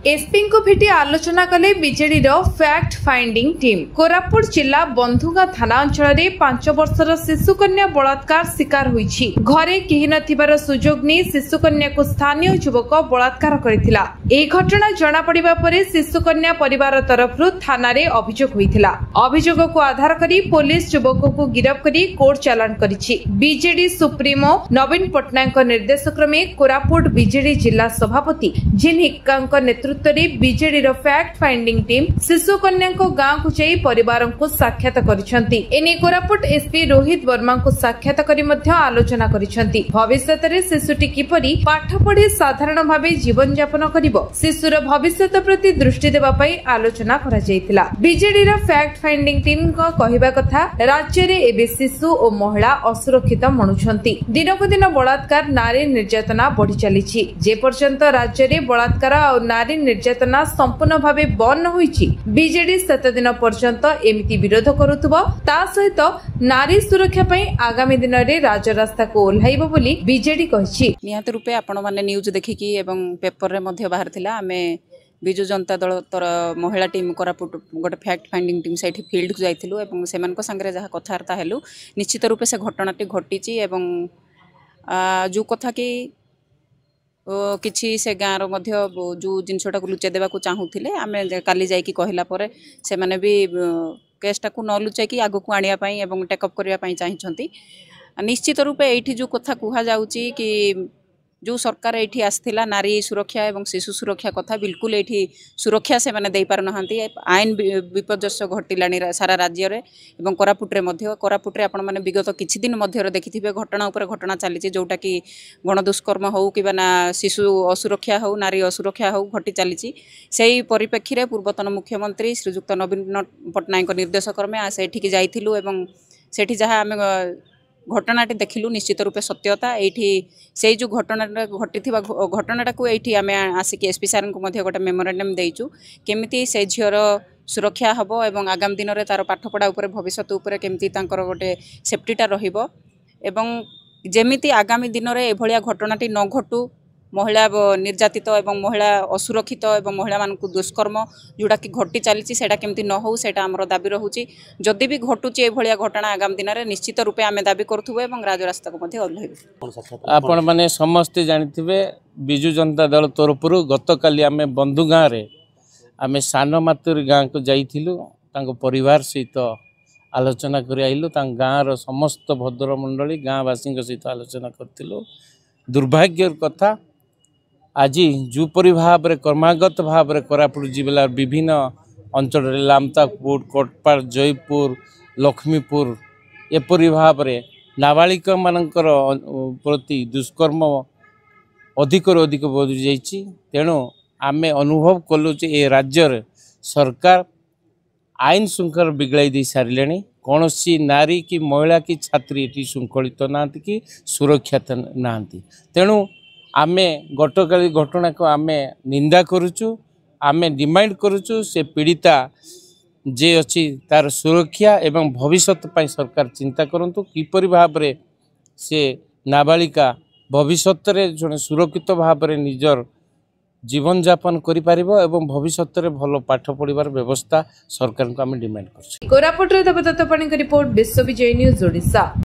SP को भेटी आलोचना कले BJD fact finding team. Koraput जिला बंधुगा थाना अंचल में 5 वर्षर शिशुकन्या बलात्कार शिकार होईछि। घरे केही नथिबार सुजोग नै शिशुकन्या को स्थानीय युवक बलात्कार करथिला। ए घटना जणा पड़िबा परे शिशुकन्या परिवार तरफरु थाना रे अभियोग होईथिला। अभियोग को आधार करी पुलिस युवक को गिरफ्त करी कोर्ट चालान करिछि। बीजेडी सुप्रीमो नवीन पटनायक निर्देश क्रमे कोरापुट बीजेडी जिला सभापति जिन हिक्का नेतृत्व बीजेडी फैक्ट फाइंडिंग टीम शिशुकन्या गांव को जाई परिवार को साक्षात करिसेंती। एने कोरापुट एसपी रोहित वर्मा को साक्षात करी मध्य आलोचना करिसेंती। भविष्यत रे शिशुटी किपरि पाठ पढ़ी साधारण भावे जीवन यापन करिवो शिशुर भविष्यत प्रति दृष्टि देबा पई आलोचना करा जायतिला। बीजेडी फैक्ट फाइंडिंग टीम को कहिबा कथा राज्य रे एबे शिशु और महिला असुरक्षित मनुछंती। दिनकु दिन बलात्कार नारी निर्यातना बढ़ी चलीछि। जे पर्यंत राज्य रे बलात्कार और नारी निर्यातना संपूर्ण भाव बंद होईछि बीजेडी 7 दिन पर्यंत एमिति विरोध करुथबो। ता सहित नारी सुरक्षा पई आगामी दिन रे राजरास्ता को ओल्हाइबो बोली बीजेडी कहिछि। निहात रूपे आपण माने न्यूज देखिकी एवं पेपर रे मध्ये बाहर थिला। आमे बिजु जनता दल तर महिला टीम कोरापुट गोटे फैक्ट फाइंडिंग टीम से फील्ड को जाइथिलु एवं सेमान को संगे जहा कथार्ता हेलु निश्चित रूपे से घटनाटी घटिछि एवं जो कथा की किछि से गाँव रो मध्य जो जिनसटा को लुचाई देवा को चाहूले आम काली जाइकी कहला परे से माने भी केसटा को न लुचाई आगो को आनिया पई एवं टेकअप करिया पई चाहिछंती। निश्चित रूपे एठी जो कथा कुहा जाउची कि जो सरकार एठी आस्थिला नारी सुरक्षा एवं शिशु सुरक्षा कथा बिल्कुल एठी सुरक्षा से माने देई पार नहांती। आईन विपर्यस्त घटिलानी सारा राज्य रे एवं कोरापुट रे मध्य कोरापुट रे आपण माने विगत किछि दिन मध्य देखिथिबे घटना ऊपर घटना चली जोटा कि गणदुष्कर्म हो कि ना शिशु असुरक्षा हो नारी असुरक्षा हो घटी चली। सेही परिप्रेक्षी रे पूर्वतन मुख्यमंत्री श्रीजुक्त नवीन पटनायक निर्देश क्रमे सेठी जाइथिलु एवं सेठी जहाँ आम घटनाटी देखिलु निश्चित रूपे सत्यता एठी से जो घटना घटी घटनाटा को एठी आम आसिक एसपी सार को मध्य गोटे मेमोरेंडम देइचु केमिति से झीर सुरक्षा हबो एवं आगामी दिन में तार पाठपढ़ा उपर भविष्य उपर केमिति तांकर गोटे सेफ्टीटा रहिबो एवं जेमिति आगामी दिन में एभलिया घटनाटी न घटू महिला निर्यातित एवं महिला असुरक्षित एवं महिला मानकु दुष्कर्म जोड़ा कि घटी चली सेटा केमती न हो सेटा हमर दाबी रहूची। जदि भी घटुची एभलिया घटना आगामी दिन में निश्चित रूपे आमे दाबी करथुबे एवं राजरास्ता को मध्ये ओल्हाइबे। आपण माने समस्त जानिथिबे बिजु जनता दल तरफरु गतकाली आमे बंधु गाँव रे आमे सानमातुर गाँव को जाइथिलु तांको परिवार सहित आलोचना करि आइलु। तां गाँव रो समस्त भद्र मंडली गाँववासी सहित आलोचना करथिलु। दुर्भाग्यर कथा आज जोपरी भाव में क्रमागत भाव में कोरापुट जिला विभिन्न अंचल लामतापुर कोटपाड़ जयपुर लक्ष्मीपुर एपरी भाव में नाबालिक मानकर प्रति दुष्कर्म अधिक अधिक बढ़ी जाइए। तेणु आमे अनुभव कलु ए राज्य सरकार आईन श्रृंखला बिगड़ाई दे सारे कौन सी नारी की महिला की छात्री ये श्रृंखलित ना कि सुरक्षित ना। तेणु आमे गतकाली घटना को आमे निंदा करुचु। आमे डिमांड करुचु से पीड़िता जे अच्छी तार सुरक्षा एवं भविष्यत पाई सरकार चिंता करंतु किपरि भाव रे से नाबालिका भविष्यत रे जने सुरक्षित भाव रे निजर जीवन यापन करि पारिबो एवं भविष्यत रे भलो पाठ पढ़िबार व्यवस्था सरकार को आमे डिमांड करछु। कोरापुट रे देवदत्त पाणी रिपोर्ट विश्व विजय न्यूज ओडिशा।